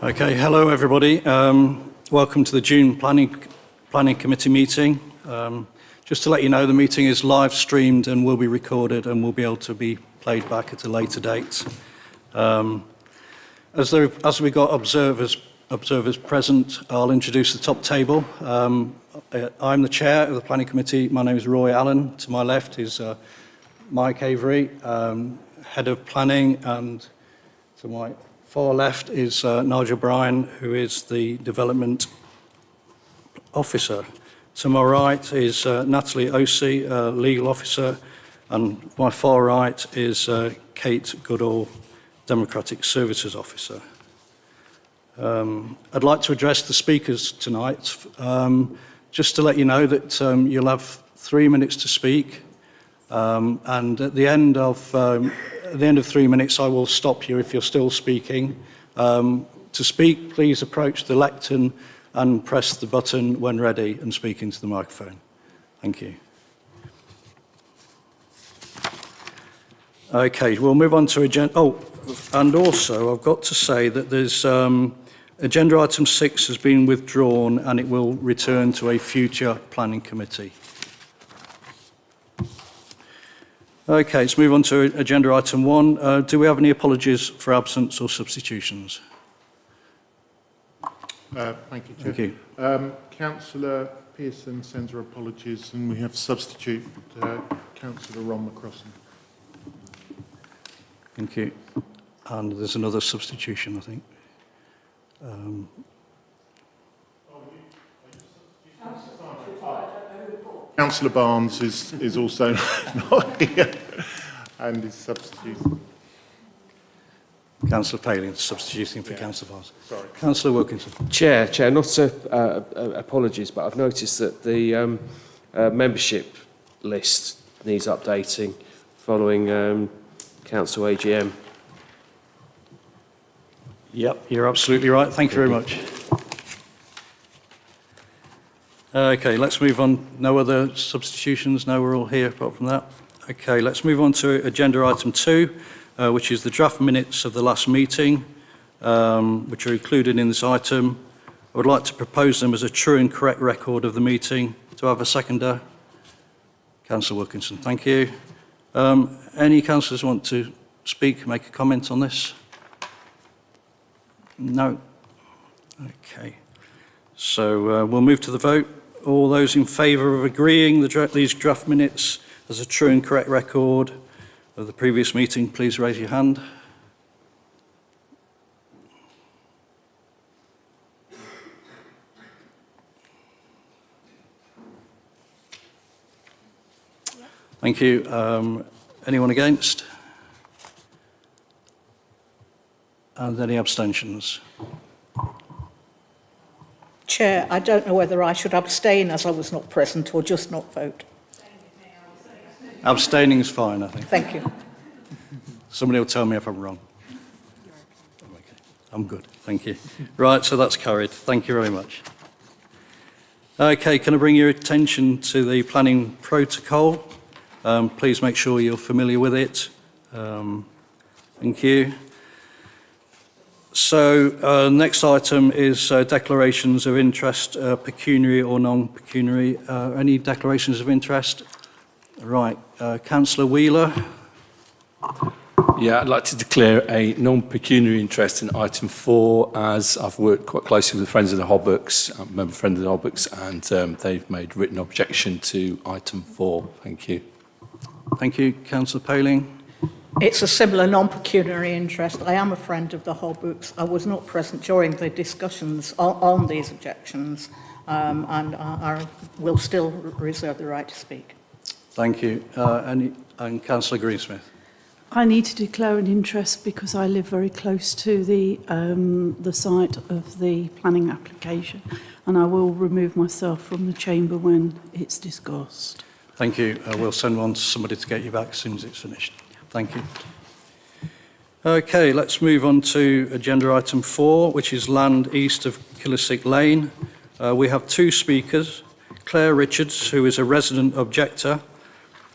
Okay, hello everybody. Welcome to the June Planning Committee meeting. Just to let you know, the meeting is live streamed and will be recorded and will be able to be played back at a later date. As we've got observers present, I'll introduce the top table. I'm the chair of the Planning Committee. My name is Roy Allen. To my left is Mike Avery, head of planning, and to my far left is Nigel Bryan, who is the development officer. To my right is Natalie Osey, legal officer, and my far right is Kate Goodall, Democratic Services Officer. I'd like to address the speakers tonight. Just to let you know that you'll have 3 minutes to speak, and at the end of 3 minutes, I will stop you if you're still speaking. To speak, please approach the lectern and press the button when ready and speak into the microphone. Thank you. Okay, we'll move on to agenda. Oh, and also I've got to say that there's agenda item 6 has been withdrawn and it will return to a future planning committee. Okay, let's move on to agenda item 1. Do we have any apologies for absence or substitutions? Thank you, Chair. Thank you. Councillor Pearson sends her apologies, and we have substitute Councillor Ron McCrossan. Thank you. And there's another substitution, I think. Councillor Barnes is also not here and is substituting. Councillor Palin substituting for Councillor Barnes. Sorry. Councillor Wilkinson. Chair, not apologies, but I've noticed that the membership list needs updating following council AGM. Yep, you're absolutely right. Thank you very much. Okay, let's move on. No other substitutions? No, we're all here apart from that. Okay, let's move on to agenda item 2, which is the draft minutes of the last meeting, which are included in this item. I would like to propose them as a true and correct record of the meeting. Do I have a seconder? Councillor Wilkinson, thank you. Any councillors want to speak, make a comment on this? No? Okay. So we'll move to the vote. All those in favour of agreeing these draft minutes as a true and correct record of the previous meeting, please raise your hand. Thank you. Anyone against? And any abstentions? Chair, I don't know whether I should abstain as I was not present or just not vote. Abstaining is fine, I think. Thank you. Somebody will tell me if I'm wrong. Okay, I'm good, thank you. Right, so that's carried. Thank you very much. Okay, can I bring your attention to the planning protocol? Please make sure you're familiar with it. Thank you. So next item is declarations of interest, pecuniary or non-pecuniary. Any declarations of interest? Right, Councillor Wheeler. Yeah, I'd like to declare a non-pecuniary interest in item 4, as I've worked quite closely with the Friends of the Hobbocks, I'm a member of Friends of the Hobbocks, and they've made written objection to item 4. Thank you. Thank you, Councillor Paling. It's a similar non-pecuniary interest. I am a friend of the Hobbocks. I was not present during the discussions on these objections, and I will still reserve the right to speak. Thank you. And Councillor Greensmith. I need to declare an interest because I live very close to the site of the planning application, and I will remove myself from the chamber when it's discussed. Thank you. We'll send one to somebody to get you back as soon as it's finished. Thank you. Okay, let's move on to agenda item 4, which is land east of Killissick Lane. We have 2 speakers, Claire Richards, who is a resident objector,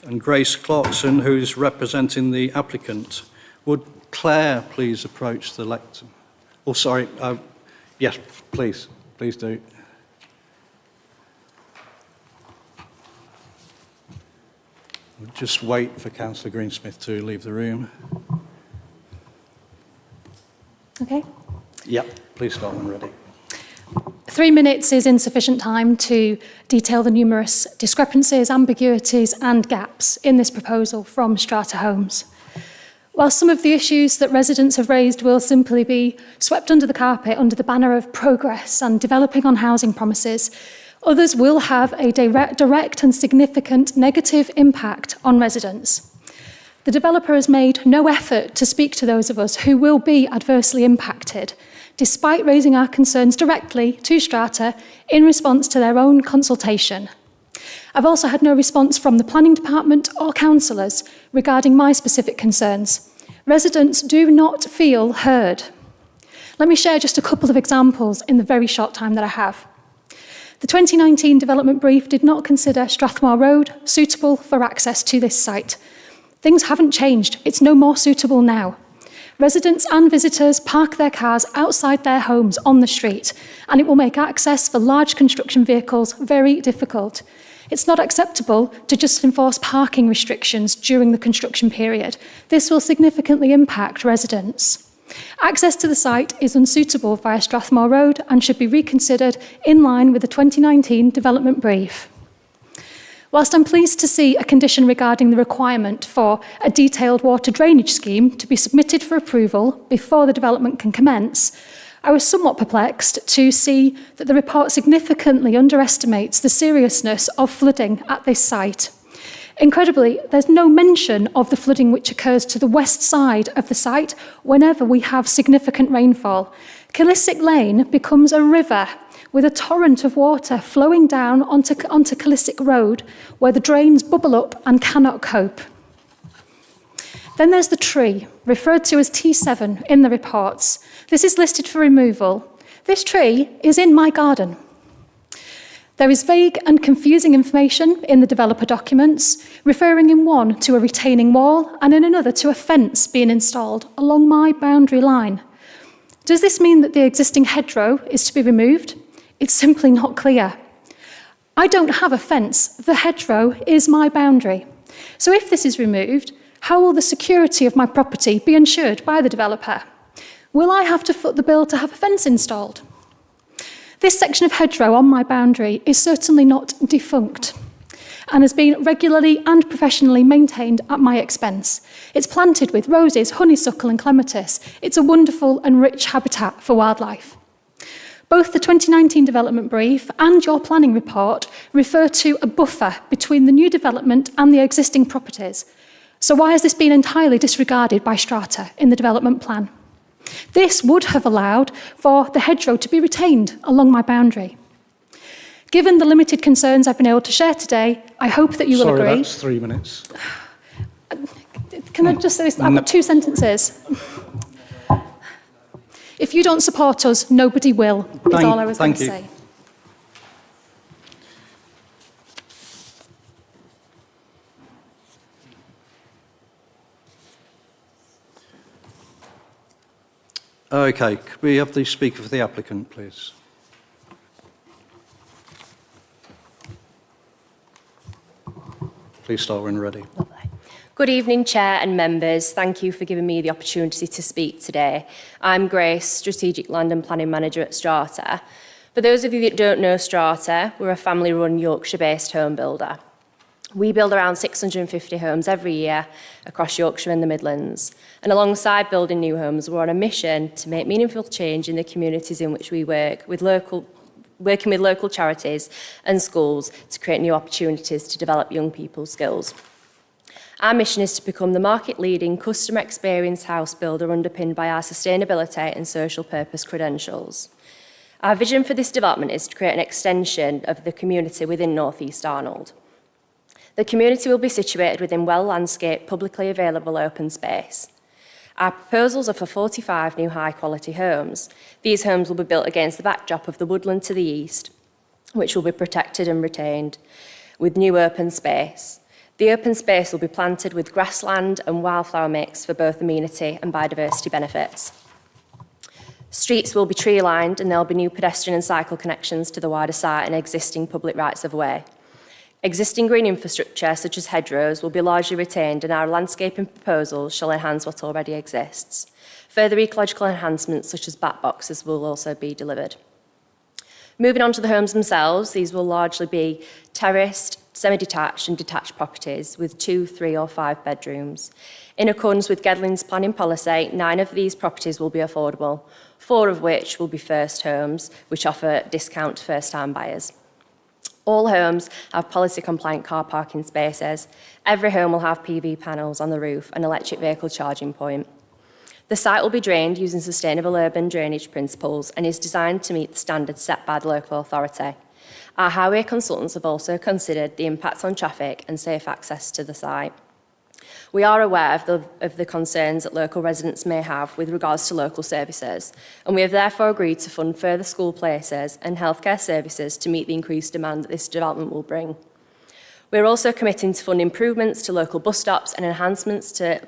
and Grace Clarkson, who is representing the applicant. Would Claire please approach the lectern? Oh, sorry, Yes, please do. We'll just wait for Councillor Greensmith to leave the room. Okay. Yep, please start when ready. 3 minutes is insufficient time to detail the numerous discrepancies, ambiguities and gaps in this proposal from Strata Homes. While some of the issues that residents have raised will simply be swept under the carpet under the banner of progress and developing on housing promises, others will have a direct and significant negative impact on residents. The developer has made no effort to speak to those of us who will be adversely impacted, despite raising our concerns directly to Strata in response to their own consultation. I've also had no response from the planning department or councillors regarding my specific concerns. Residents do not feel heard. Let me share just a couple of examples in the very short time that I have. The 2019 development brief did not consider Strathmore Road suitable for access to this site. Things haven't changed. It's no more suitable now. Residents and visitors park their cars outside their homes on the street, and it will make access for large construction vehicles very difficult. It's not acceptable to just enforce parking restrictions during the construction period. This will significantly impact residents. Access to the site is unsuitable via Strathmore Road and should be reconsidered in line with the 2019 development brief. Whilst I'm pleased to see a condition regarding the requirement for a detailed water drainage scheme to be submitted for approval before the development can commence, I was somewhat perplexed to see that the report significantly underestimates the seriousness of flooding at this site. Incredibly, there's no mention of the flooding which occurs to the west side of the site whenever we have significant rainfall. Killissick Lane becomes a river with a torrent of water flowing down onto Killissick Road, where the drains bubble up and cannot cope. Then there's the tree, referred to as T7 in the reports. This is listed for removal. This tree is in my garden. There is vague and confusing information in the developer documents, referring in one to a retaining wall and in another to a fence being installed along my boundary line. Does this mean that the existing hedgerow is to be removed? It's simply not clear. I don't have a fence. The hedgerow is my boundary. So if this is removed, how will the security of my property be ensured by the developer? Will I have to foot the bill to have a fence installed? This section of hedgerow on my boundary is certainly not defunct and has been regularly and professionally maintained at my expense. It's planted with roses, honeysuckle and clematis. It's a wonderful and rich habitat for wildlife. Both the 2019 development brief and your planning report refer to a buffer between the new development and the existing properties. So why has this been entirely disregarded by Strata in the development plan? This would have allowed for the hedgerow to be retained along my boundary. Given the limited concerns I've been able to share today, I hope that you will agree. Sorry, that's 3 minutes. Can I just say this? I've got 2 sentences. If you don't support us, nobody will, is all I was going to say. Okay, could we have the speaker for the applicant, please? Please start when ready. Good evening, Chair and members. Thank you for giving me the opportunity to speak today. I'm Grace, Strategic Land and Planning Manager at Strata. For those of you that don't know Strata, we're a family-run Yorkshire-based home builder. We build around 650 homes every year across Yorkshire and the Midlands. And alongside building new homes, we're on a mission to make meaningful change in the communities in which we work, working with local charities and schools to create new opportunities to develop young people's skills. Our mission is to become the market-leading customer experience house builder underpinned by our sustainability and social purpose credentials. Our vision for this development is to create an extension of the community within North East Arnold. The community will be situated within well-landscaped, publicly available open space. Our proposals are for 45 new high-quality homes. These homes will be built against the backdrop of the woodland to the east, which will be protected and retained, with new open space. The open space will be planted with grassland and wildflower mix for both amenity and biodiversity benefits. Streets will be tree-lined and there will be new pedestrian and cycle connections to the wider site and existing public rights-of-way. Existing green infrastructure, such as hedgerows, will be largely retained and our landscaping proposals shall enhance what already exists. Further ecological enhancements, such as bat boxes, will also be delivered. Moving on to the homes themselves, these will largely be terraced, semi-detached and detached properties with 2, 3 or 5 bedrooms. In accordance with Gedling's planning policy, 9 of these properties will be affordable, 4 of which will be first homes, which offer discount to first-time buyers. All homes have policy-compliant car parking spaces. Every home will have PV panels on the roof and electric vehicle charging point. The site will be drained using sustainable urban drainage principles and is designed to meet the standards set by the local authority. Our highway consultants have also considered the impact on traffic and safe access to the site. We are aware of the concerns that local residents may have with regards to local services, and we have therefore agreed to fund further school places and healthcare services to meet the increased demand that this development will bring. We're also committing to fund improvements to local bus stops and enhancements to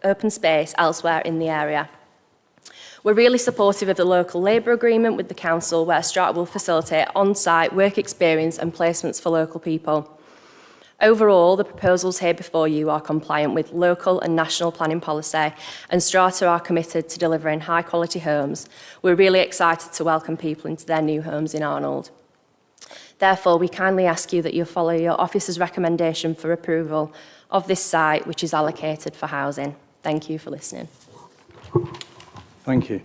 open space elsewhere in the area. We're really supportive of the local labour agreement with the council, where Strata will facilitate on-site work experience and placements for local people. Overall, the proposals here before you are compliant with local and national planning policy, and Strata are committed to delivering high-quality homes. We're really excited to welcome people into their new homes in Arnold. Therefore, we kindly ask you that you follow your officer's recommendation for approval of this site, which is allocated for housing. Thank you for listening. Thank you.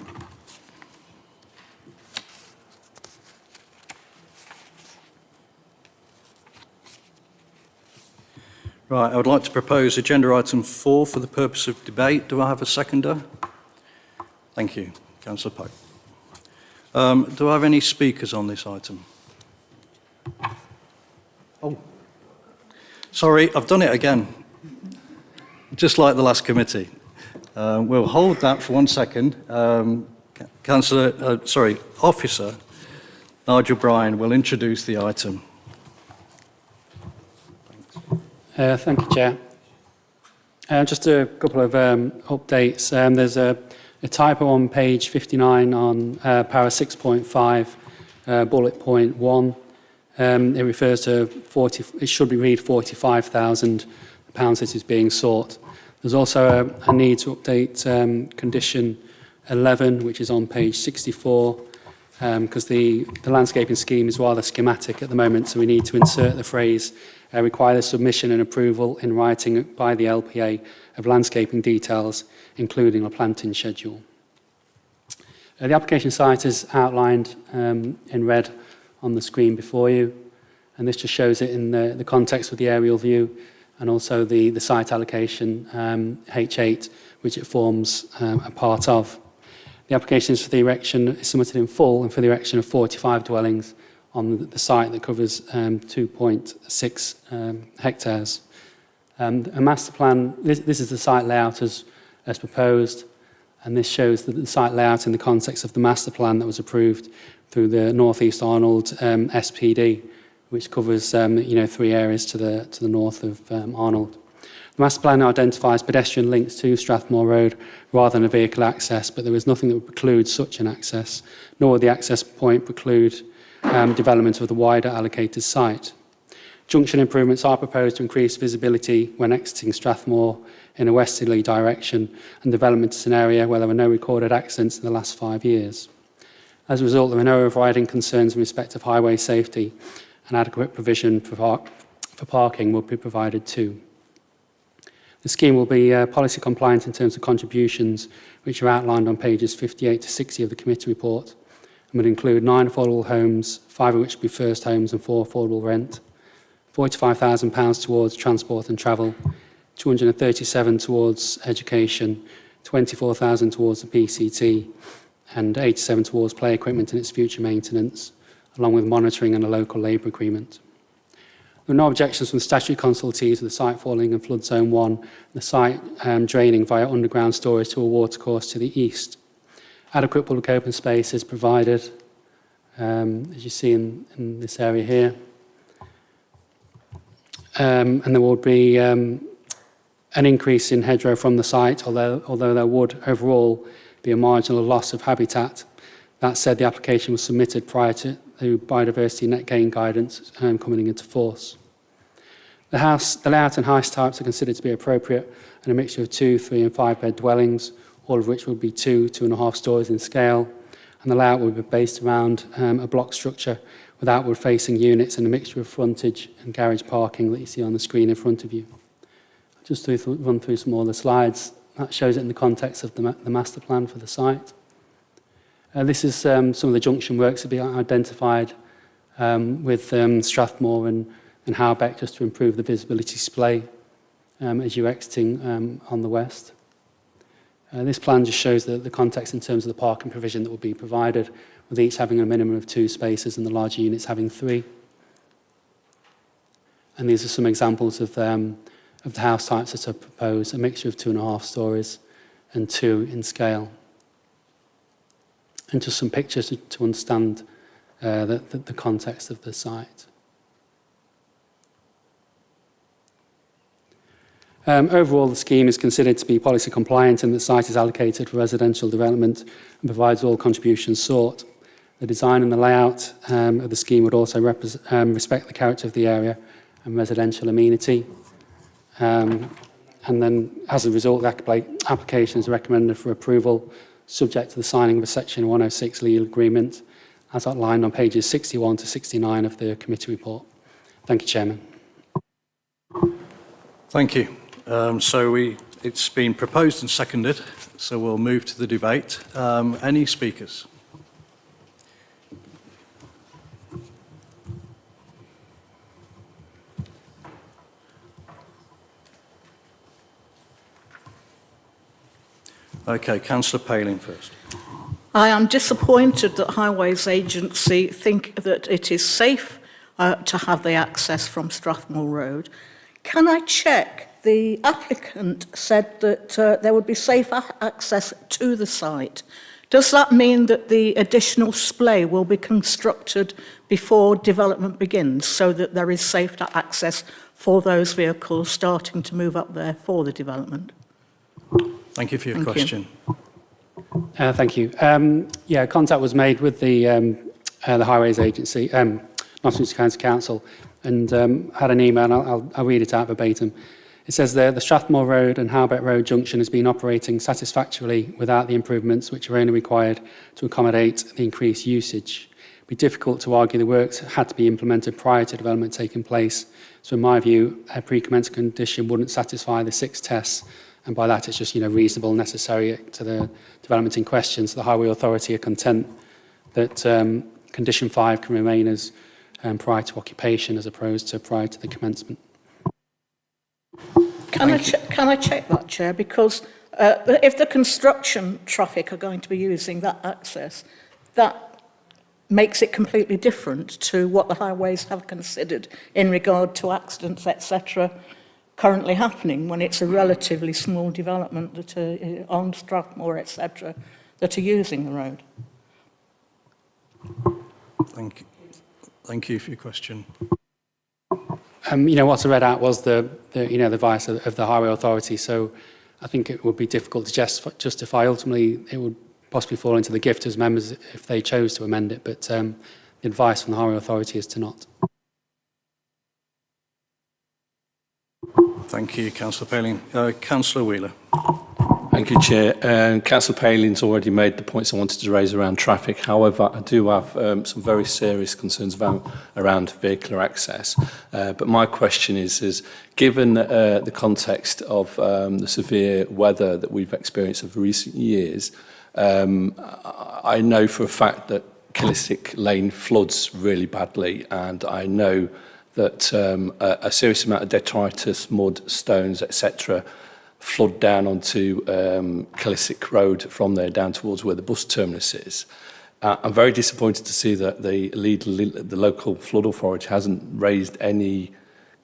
Right, I would like to propose agenda item 4 for the purpose of debate. Do I have a seconder? Thank you, Councillor Pope. Do I have any speakers on this item? Oh, sorry, I've done it again. Just like the last committee. We'll hold that for 1 second. Officer Nigel Bryan will introduce the item. Thank you, Chair. Just a couple of updates. There's a typo on page 59 on para 6.5, bullet point 1. It refers to it should be read £45,000 that is being sought. There's also a need to update condition 11, which is on page 64, because the landscaping scheme is rather schematic at the moment, so we need to insert the phrase require the submission and approval in writing by the LPA of landscaping details, including a planting schedule. The application site is outlined in red on the screen before you, and this just shows it in the context of the aerial view and also the site allocation H8, which it forms a part of. The application is for the erection, is submitted in full, and for the erection of 45 dwellings on the site that covers 2.6 hectares. A master plan, this is the site layout as proposed, and this shows the site layout in the context of the master plan that was approved through the North East Arnold SPD, which covers 3 areas to the north of Arnold. The master plan identifies pedestrian links to Strathmore Road rather than a vehicle access, but there is nothing that would preclude such an access, nor would the access point preclude development of the wider allocated site. Junction improvements are proposed to increase visibility when exiting Strathmore in a westerly direction, and development is an area where there were no recorded accidents in the last 5 years. As a result, there are no overriding concerns in respect of highway safety, and adequate provision for parking will be provided too. The scheme will be policy compliant in terms of contributions, which are outlined on pages 58 to 60 of the committee report, and would include 9 affordable homes, 5 of which would be first homes and 4 affordable rent, £45,000 towards transport and travel, 237 towards education, 24,000 towards the PCT, and 87 towards play equipment and its future maintenance, along with monitoring and a local labour agreement. There are no objections from the statutory consultees of the site falling in flood zone 1, the site draining via underground storage to a watercourse to the east. Adequate public open space is provided, as you see in this area here. And there would be an increase in hedgerow from the site, although there would overall be a marginal loss of habitat, That said, the application was submitted prior to the biodiversity net gain guidance coming into force. The layout and house types are considered to be appropriate, and a mixture of 2, 3 and 5 bed dwellings, all of which would be 2.5 stories in scale, and the layout would be based around a block structure with outward facing units and a mixture of frontage and garage parking that you see on the screen in front of you. Just to run through some more of the slides, that shows it in the context of the master plan for the site. This is some of the junction works that have been identified with Strathmore and Howbeck, just to improve the visibility display as you're exiting on the west. This plan just shows the context in terms of the parking provision that will be provided, with each having a minimum of 2 spaces and the larger units having 3. And these are some examples of the house types that are proposed, a mixture of 2.5 stories and 2 in scale. And just some pictures to understand the context of the site. Overall, the scheme is considered to be policy compliant, and the site is allocated for residential development and provides all contributions sought. The design and the layout of the scheme would also respect the character of the area and residential amenity. And then, as a result, the application is recommended for approval, subject to the signing of a Section 106 legal agreement, as outlined on pages 61 to 69 of the committee report. Thank you, Chairman. Thank you. It's been proposed and seconded, so we'll move to the debate. Any speakers? Okay, Councillor Paling first. I am disappointed that Highways Agency think that it is safe to have the access from Strathmore Road. Can I check? The applicant said that there would be safe access to the site. Does that mean that the additional splay will be constructed before development begins, so that there is safe access for those vehicles starting to move up there for the development? Thank you for your question. Thank you. Yeah, contact was made with the Highways Agency, Nottinghamshire County Council, and had an email, and I'll read it out verbatim. It says there, the Strathmore Road and Howbeck Road junction has been operating satisfactorily without the improvements which are only required to accommodate the increased usage. It would be difficult to argue the works had to be implemented prior to development taking place. So in my view, a pre-commencement condition wouldn't satisfy the 6 tests, and by that it's just reasonable and necessary to the development in question. So the Highway Authority are content that condition 5 can remain as prior to occupation as opposed to prior to the commencement. Can I check that, Chair? Because if the construction traffic are going to be using that access, that makes it completely different to what the highways have considered in regard to accidents, etc., currently happening, when it's a relatively small development that are on Strathmore, etc., that are using the road. Thank you. Thank you for your question. What I read out was the advice of the Highway Authority, so I think it would be difficult to justify. Ultimately, it would possibly fall into the gift as members if they chose to amend it, but the advice from the Highway Authority is to not. Thank you, Councillor Paling. Councillor Wheeler. Thank you, Chair. Councillor Paling's already made the points I wanted to raise around traffic. However, I do have some very serious concerns around vehicular access. But my question is given the context of the severe weather that we've experienced over recent years, I know for a fact that Killistick Lane floods really badly, and I know that a serious amount of detritus, mud, stones, etc., flood down onto Killistick Road from there down towards where the bus terminus is. I'm very disappointed to see that the local flood authority hasn't raised any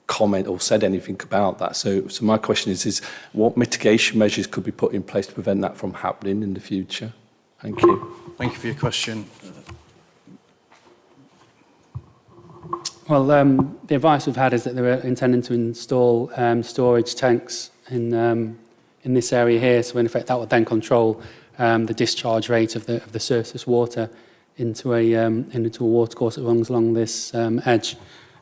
comment or said anything about that. So my question is what mitigation measures could be put in place to prevent that from happening in the future? Thank you. Thank you for your question. Well, the advice we've had is that they were intending to install storage tanks in this area here, so in effect that would then control the discharge rate of the surface water into a watercourse that runs along this edge.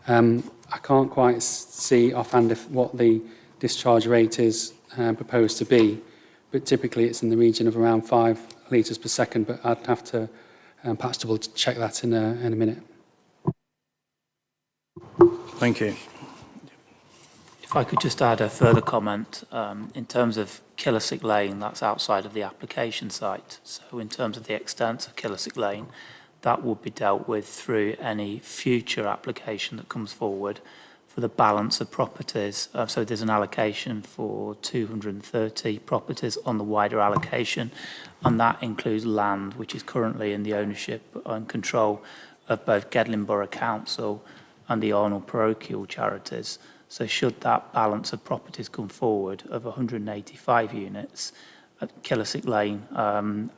I can't quite see offhand what the discharge rate is proposed to be, but typically it's in the region of around 5 litres per second, but I'd have to perhaps double check that in a minute. Thank you. If I could just add a further comment, in terms of Killersick Lane, that's outside of the application site. So in terms of the extent of Killersick Lane, that will be dealt with through any future application that comes forward for the balance of properties. So there's an allocation for 230 properties on the wider allocation, and that includes land which is currently in the ownership and control of both Gedling Borough Council and the Arnold Parochial Charities. So should that balance of properties come forward of 185 units at Killersick Lane,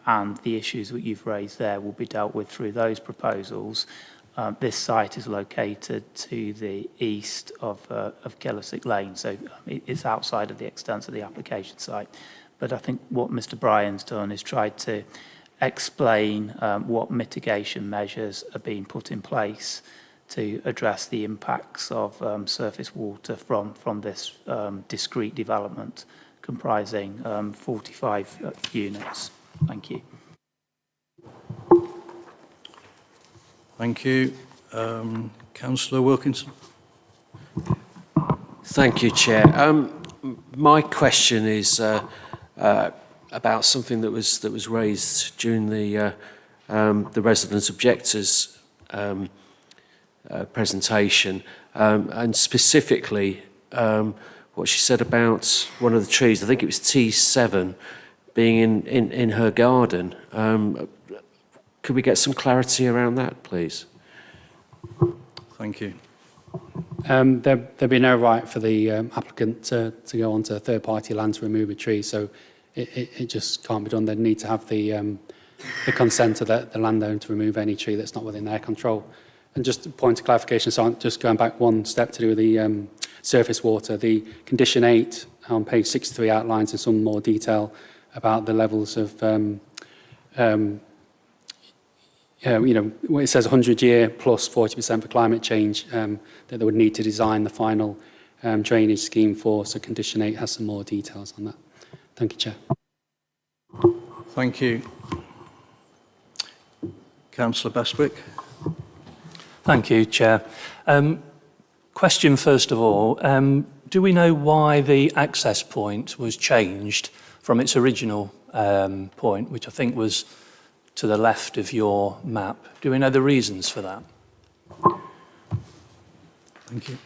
and the issues that you've raised there will be dealt with through those proposals. This site is located to the east of Killersick Lane, so it's outside of the extent of the application site. But I think what Mr. Bryan's done is tried to explain what mitigation measures are being put in place to address the impacts of surface water from this discrete development comprising 45 units. Thank you. Thank you. Councillor Wilkinson. Thank you, Chair. My question is about something that was raised during the resident objectors presentation, and specifically what she said about one of the trees. I think it was T7 being in her garden. Could we get some clarity around that, please? Thank you. There'd be no right for the applicant to go onto third-party land to remove a tree, so it just can't be done. They'd need to have the consent of the landowner to remove any tree that's not within their control. And just a point of clarification, so I'm just going back one step to do with the surface water. The condition 8 on page 63 outlines in some more detail about the levels of, it says 100-year plus 40% for climate change that they would need to design the final drainage scheme for. So condition 8 has some more details on that. Thank you, Chair. Thank you. Councillor Bestwick. Thank you, Chair. Question first of all, do we know why the access point was changed from its original point, which I think was to the left of your map? Do we know the reasons for that? Thank you.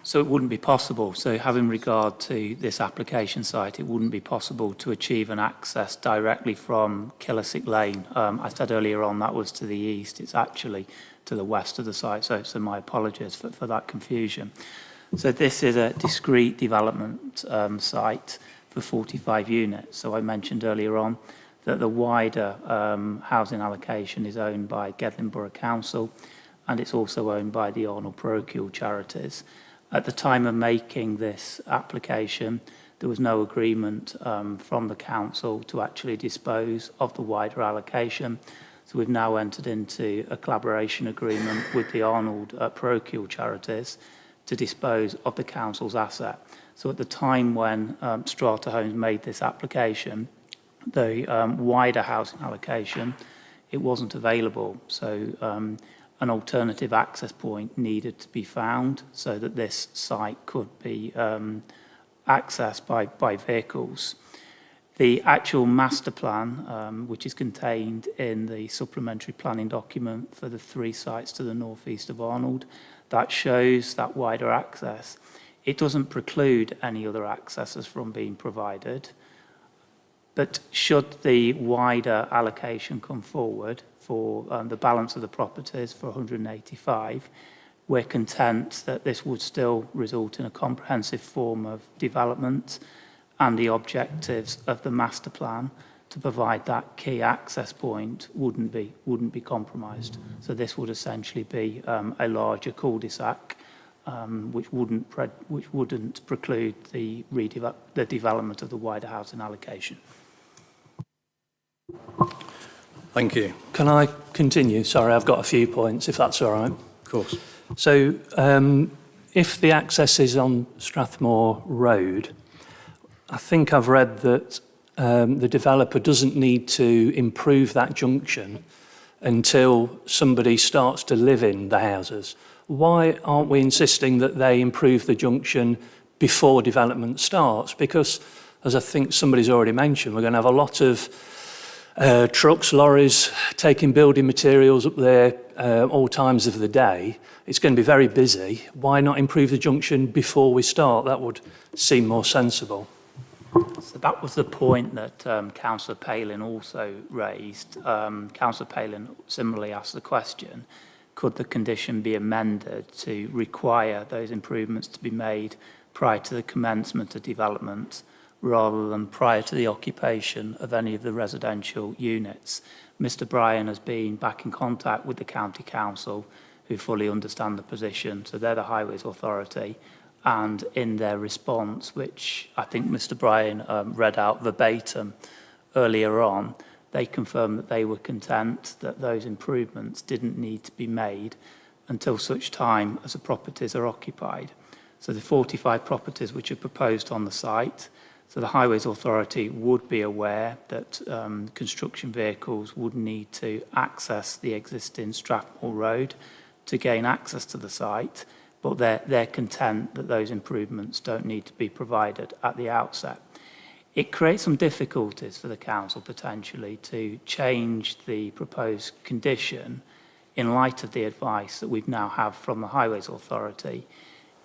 So it wouldn't be possible, so having regard to this application site, it wouldn't be possible to achieve an access directly from Killersick Lane. I said earlier on that was to the east, it's actually to the west of the site, so my apologies for that confusion. So this is a discrete development site for 45 units. So I mentioned earlier on that the wider housing allocation is owned by Gedling Borough Council, and it's also owned by the Arnold Parochial Charities. At the time of making this application, there was no agreement from the council to actually dispose of the wider allocation. So we've now entered into a collaboration agreement with the Arnold Parochial Charities to dispose of the council's asset. So at the time when Strata Homes made this application, the wider housing allocation, it wasn't available. So an alternative access point needed to be found so that this site could be accessed by vehicles. The actual master plan, which is contained in the supplementary planning document for the 3 sites to the northeast of Arnold, that shows that wider access. It doesn't preclude any other accesses from being provided, but should the wider allocation come forward for the balance of the properties for 185, we're content that this would still result in a comprehensive form of development and the objectives of the master plan to provide that key access point wouldn't be compromised. So this would essentially be a larger cul-de-sac which wouldn't preclude the development of the wider housing allocation. Thank you. Can I continue? Sorry, I've got a few points, if that's all right. Of course. So if the access is on Strathmore Road, I think I've read that the developer doesn't need to improve that junction until somebody starts to live in the houses. Why aren't we insisting that they improve the junction before development starts? Because, as I think somebody's already mentioned, we're going to have a lot of trucks, lorries taking building materials up there all times of the day. It's going to be very busy. Why not improve the junction before we start? That would seem more sensible. So that was the point that Councillor Palin also raised. Councillor Palin similarly asked the question, could the condition be amended to require those improvements to be made prior to the commencement of development rather than prior to the occupation of any of the residential units? Mr Bryan has been back in contact with the County Council, who fully understand the position, so they're the Highways Authority, and in their response, which I think Mr Bryan read out verbatim earlier on, they confirmed that they were content that those improvements didn't need to be made until such time as the properties are occupied. So the 45 properties which are proposed on the site, so the Highways Authority would be aware that construction vehicles would need to access the existing Strathmore Road to gain access to the site, but they're content that those improvements don't need to be provided at the outset. It creates some difficulties for the council potentially to change the proposed condition in light of the advice that we've now have from the Highways Authority,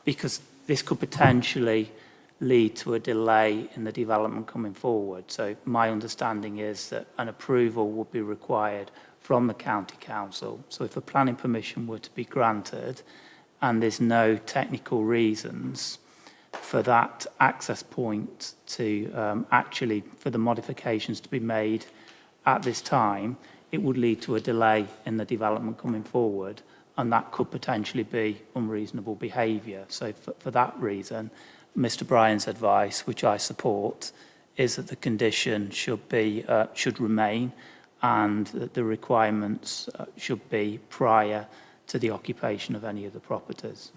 because this could potentially lead to a delay in the development coming forward. So my understanding is that an approval would be required from the County Council. So if a planning permission were to be granted and there's no technical reasons for that access point to actually, for the modifications to be made at this time, it would lead to a delay in the development coming forward, and that could potentially be unreasonable behaviour. So for that reason, Mr Bryan's advice, which I support, is that the condition should remain and that the requirements should be prior to the occupation of any of the properties.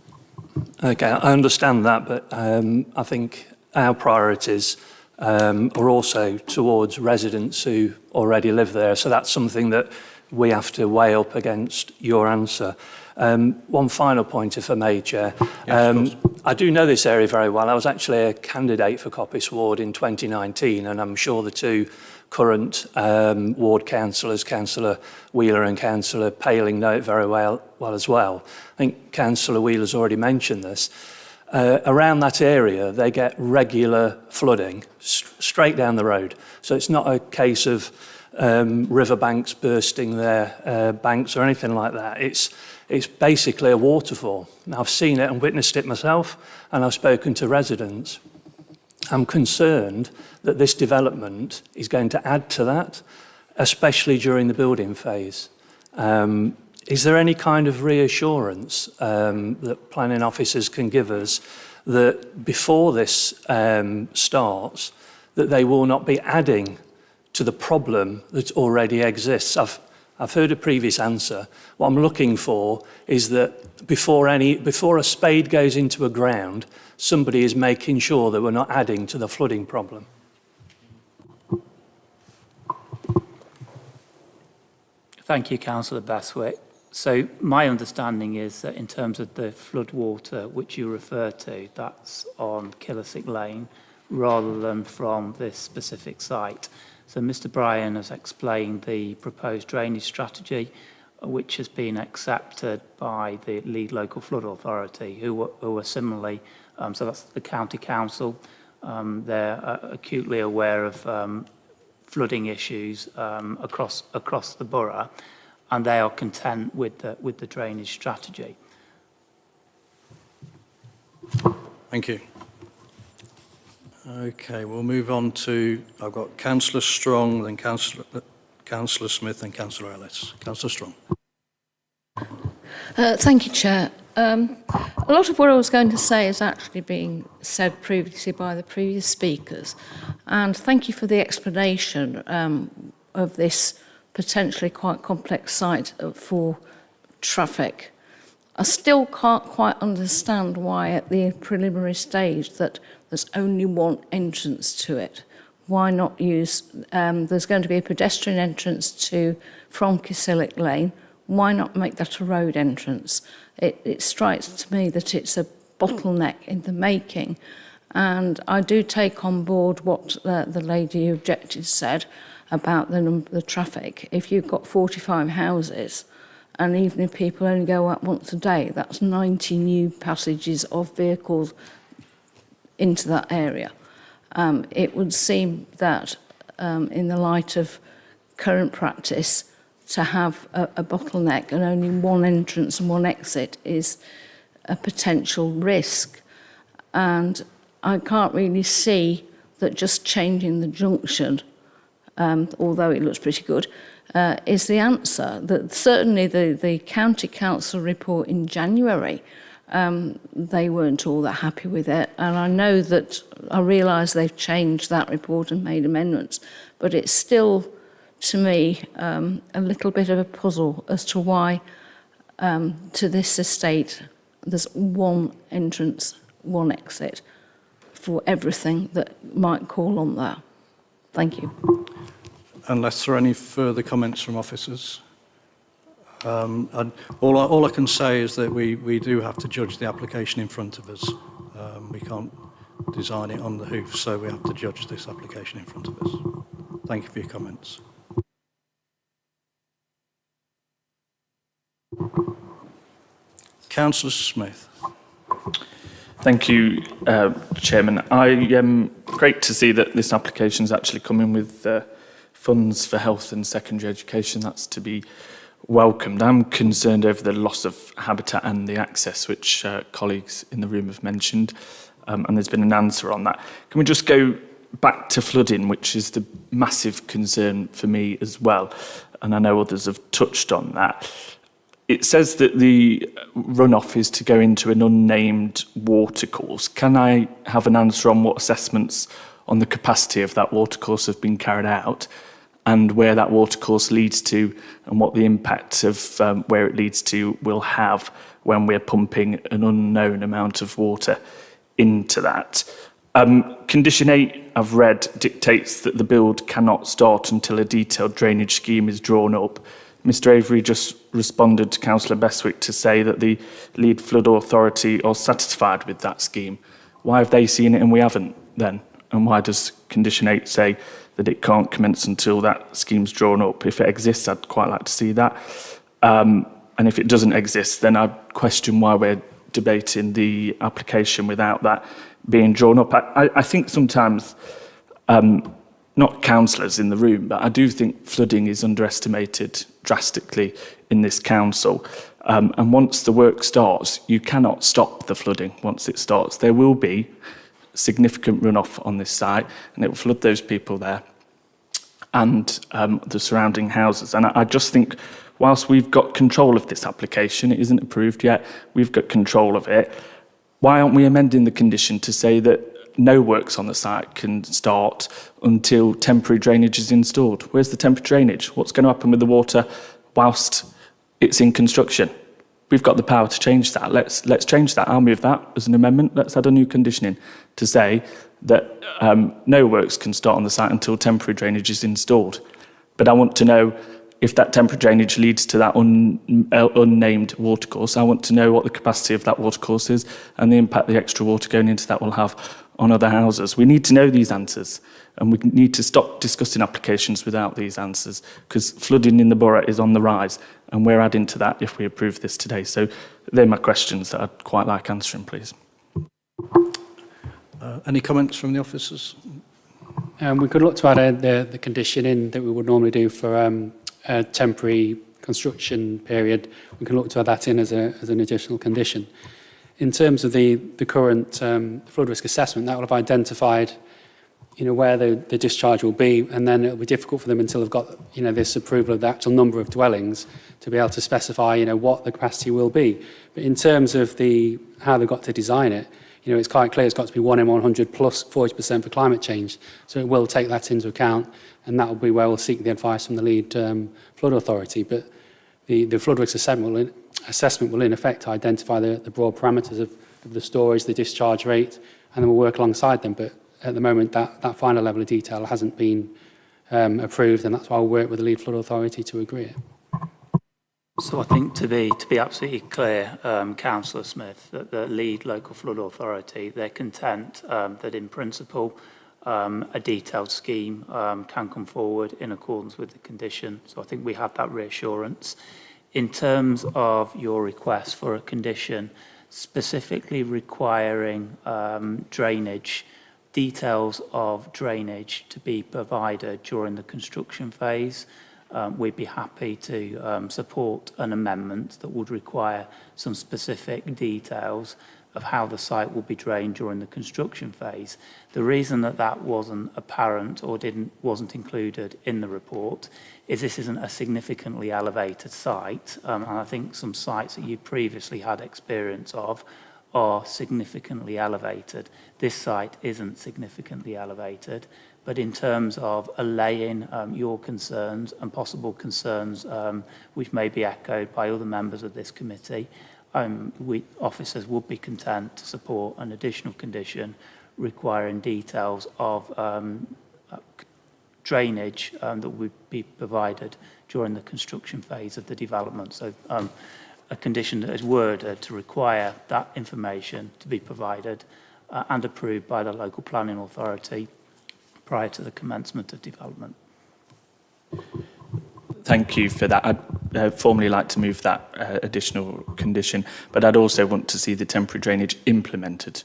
Okay, I understand that, but I think our priorities are also towards residents who already live there, so that's something that we have to weigh up against your answer. One final point, if I may, Chair. Yes, I do know this area very well. I was actually a candidate for Coppice Ward in 2019, and I'm sure the two current ward councillors, Councillor Wheeler and Councillor Paling, know it very well as well. I think Councillor Wheeler's already mentioned this. Around that area, they get regular flooding straight down the road. So it's not a case of riverbanks bursting their banks or anything like that. It's basically a waterfall. Now, I've seen it and witnessed it myself, and I've spoken to residents. I'm concerned that this development is going to add to that, especially during the building phase. Is there any kind of reassurance that planning officers can give us that before this starts, that they will not be adding to the problem that already exists? I've heard a previous answer. What I'm looking for is that before a spade goes into a ground, somebody is making sure that we're not adding to the flooding problem. Thank you, Councillor Beswick. So my understanding is that in terms of the floodwater which you refer to, that's on Killissick Lane rather than from this specific site. So Mr Bryan has explained the proposed drainage strategy, which has been accepted by the lead local flood authority, who are similarly, so that's the County Council. They're acutely aware of flooding issues across the borough, and they are content with the drainage strategy. Thank you. Okay, we'll move on to, I've got Councillor Strong, then Councillor Smith and Councillor Ellis. Councillor Strong. Thank you, Chair. A lot of what I was going to say is actually being said previously by the previous speakers. And thank you for the explanation of this potentially quite complex site for traffic. I still can't quite understand why at the preliminary stage that there's only one entrance to it. Why not use, there's going to be a pedestrian entrance from Cassillic Lane. Why not make that a road entrance? It strikes to me that it's a bottleneck in the making. And I do take on board what the lady who objected said about the traffic. If you've got 45 houses, and even if people only go out once a day, that's 90 new passages of vehicles into that area. It would seem that in the light of current practice, to have a bottleneck and only one entrance and one exit is a potential risk. And I can't really see that just changing the junction, although it looks pretty good, is the answer. That certainly the County Council report in January, they weren't all that happy with it. And I know that, I realise they've changed that report and made amendments, but it's still, to me, a little bit of a puzzle as to why to this estate there's one entrance, one exit for everything that might call on that. Thank you. Unless there are any further comments from officers. All I can say is that we do have to judge the application in front of us. We can't design it on the hoof, so we have to judge this application in front of us. Thank you for your comments. Councillor Smith. Thank you, Chairman. Great to see that this application is actually coming with funds for health and secondary education. That's to be welcomed. I'm concerned over the loss of habitat and the access, which colleagues in the room have mentioned, and there's been an answer on that. Can we just go back to flooding, which is the massive concern for me as well, and I know others have touched on that. It says that the runoff is to go into an unnamed watercourse. Can I have an answer on what assessments on the capacity of that watercourse have been carried out, and where that watercourse leads to, and what the impact of where it leads to will have when we're pumping an unknown amount of water into that? Condition 8, I've read, dictates that the build cannot start until a detailed drainage scheme is drawn up. Mr Avery just responded to Councillor Bestwick to say that the Lead Flood Authority are satisfied with that scheme. Why have they seen it and we haven't then? And why does Condition 8 say that it can't commence until that scheme's drawn up? If it exists, I'd quite like to see that. And if it doesn't exist, then I'd question why we're debating the application without that being drawn up. I think sometimes, not councillors in the room, but I do think flooding is underestimated drastically in this council. And once the work starts, you cannot stop the flooding once it starts. There will be significant runoff on this site, and it will flood those people there and the surrounding houses. And I just think, whilst we've got control of this application, it isn't approved yet, we've got control of it, why aren't we amending the condition to say that no works on the site can start until temporary drainage is installed? Where's the temporary drainage? What's going to happen with the water whilst it's in construction? We've got the power to change that. Let's change that. I'll move that as an amendment. Let's add a new condition in to say that no works can start on the site until temporary drainage is installed. But I want to know if that temporary drainage leads to that unnamed watercourse. I want to know what the capacity of that watercourse is and the impact the extra water going into that will have on other houses. We need to know these answers, and we need to stop discussing applications without these answers, because flooding in the borough is on the rise, and we're adding to that if we approve this today. So they're my questions that I'd quite like answering, please. Any comments from the officers? We could look to add the condition in that we would normally do for a temporary construction period. We can look to add that in as an additional condition. In terms of the current flood risk assessment, that will have identified where the discharge will be, and then it'll be difficult for them until they've got, this approval of the actual number of dwellings to be able to specify, what the capacity will be. But in terms of how they've got to design it, it's quite clear it's got to be 1 in 100 plus 40% for climate change. So it will take that into account, and that will be where we'll seek the advice from the lead flood authority. But the flood risk assessment will in effect identify the broad parameters of the storage, the discharge rate, and then we'll work alongside them. But at the moment, that final level of detail hasn't been approved, and that's why we'll work with the lead flood authority to agree it. So I think to be absolutely clear, Councillor Smith, that the lead local flood authority, they're content that in principle a detailed scheme can come forward in accordance with the condition. So I think we have that reassurance. In terms of your request for a condition specifically requiring drainage, details of drainage to be provided during the construction phase, we'd be happy to support an amendment that would require some specific details of how the site will be drained during the construction phase. The reason that wasn't apparent or wasn't included in the report is this isn't a significantly elevated site, and I think some sites that you previously had experience of are significantly elevated. This site isn't significantly elevated, but in terms of allaying your concerns and possible concerns which may be echoed by other members of this committee, officers would be content to support an additional condition requiring details of drainage that would be provided during the construction phase of the development. So a condition that is worded to require that information to be provided and approved by the local planning authority prior to the commencement of development. Thank you for that. I'd formally like to move that additional condition, but I'd also want to see the temporary drainage implemented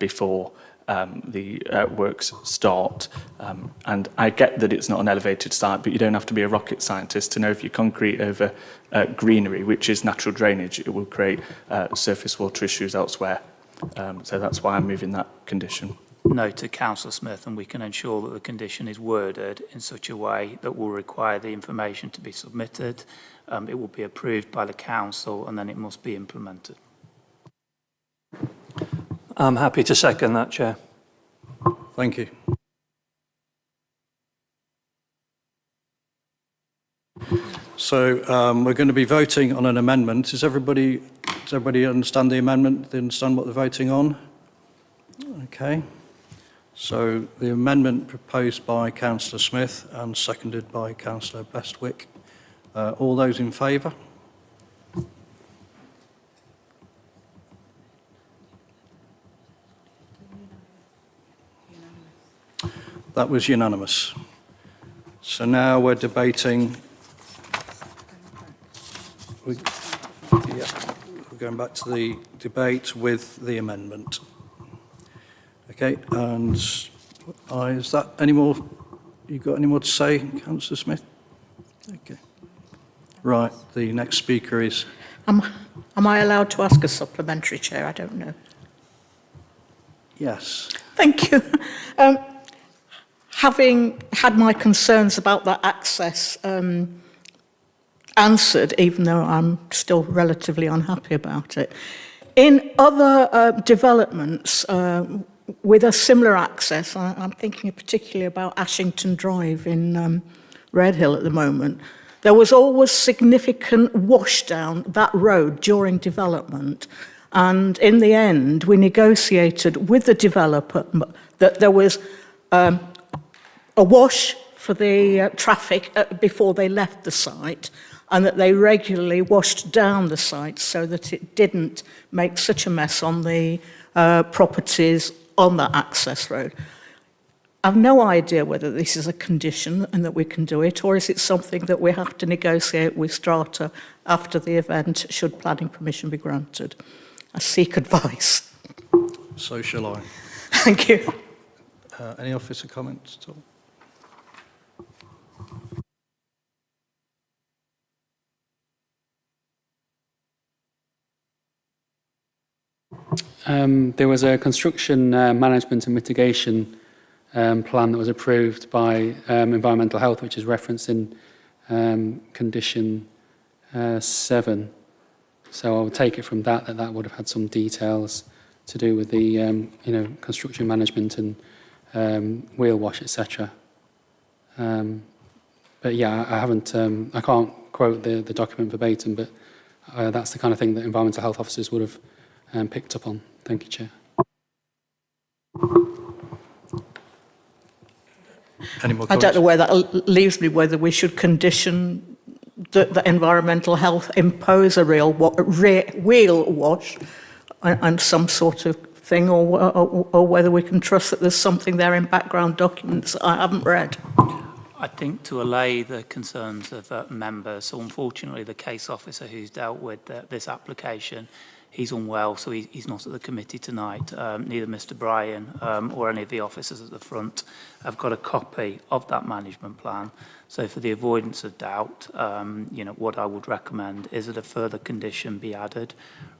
before the works start. And I get that it's not an elevated site, but you don't have to be a rocket scientist to know if you concrete over greenery, which is natural drainage, it will create surface water issues elsewhere. So that's why I'm moving that condition. No to Councillor Smith, and we can ensure that the condition is worded in such a way that will require the information to be submitted. It will be approved by the council, and then it must be implemented. I'm happy to second that, Chair. Thank you. So we're going to be voting on an amendment. Does everybody understand the amendment? They understand what they're voting on? Okay. So the amendment proposed by Councillor Smith and seconded by Councillor Bestwick. All those in favour? That was unanimous. So now we're debating. We're going back to the debate with the amendment. Okay, and is that any more? You got any more to say, Councillor Smith? Okay. Right. The next speaker is. Am I allowed to ask a supplementary, Chair? I don't know. Yes. Thank you. Having had my concerns about that access answered, even though I'm still relatively unhappy about it, in other developments with a similar access, I'm thinking particularly about Ashington Drive in Redhill at the moment, there was always significant wash down that road during development. And in the end, we negotiated with the developer that there was a wash for the traffic before they left the site, and that they regularly washed down the site so that it didn't make such a mess on the properties on that access road. I've no idea whether this is a condition and that we can do it, or is it something that we have to negotiate with Strata after the event, should planning permission be granted. I seek advice. So shall I. Thank you. Any officer comments at all? There was a construction management and mitigation plan that was approved by Environmental Health, which is referenced in condition 7. So I would take it from that that would have had some details to do with the construction management and wheel wash, etc. But yeah, I haven't. I can't quote the document verbatim, but that's the kind of thing that environmental health officers would have picked up on. Thank you, Chair. Any more I comments? don't know where that leaves me, whether we should condition the environmental health impose a wheel wash and some sort of thing, or whether we can trust that there's something there in background documents I haven't read. I think to allay the concerns of members, so unfortunately the case officer who's dealt with this application, he's unwell, so he's not at the committee tonight. Neither Mr Bryan or any of the officers at the front have got a copy of that management plan. So for the avoidance of doubt, what I would recommend is that a further condition be added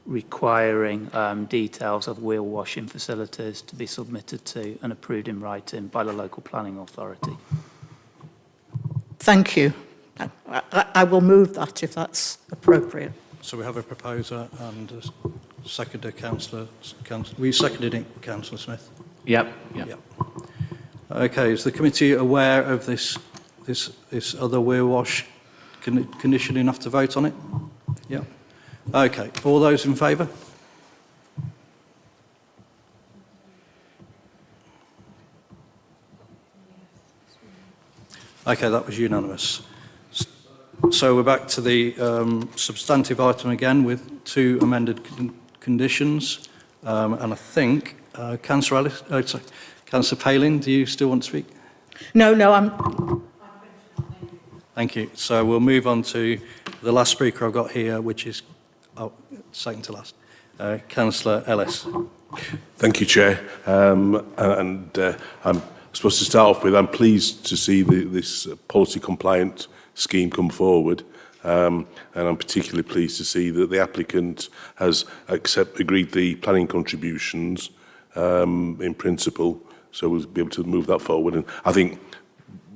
requiring details of wheel washing facilities to be submitted to and approved in writing by the local planning authority. Thank you. I will move that if that's appropriate. So we have a proposer and a seconder, Councillor. Were you seconded it, Councillor Smith? Yep. Yep. Okay, is the committee aware of this other wheel wash condition enough to vote on it? Yeah. Okay, all those in favour? Okay, that was unanimous. So we're back to the substantive item again with 2 amended conditions. And I think, Councillor Palin, do you still want to speak? No, I'm... Thank you. So we'll move on to the last speaker I've got here, which is, second to last, Councillor Ellis. Thank you, Chair. I'm supposed to start off with, I'm pleased to see this policy compliant scheme come forward, and I'm particularly pleased to see that the applicant has agreed the planning contributions in principle, so we'll be able to move that forward. And I think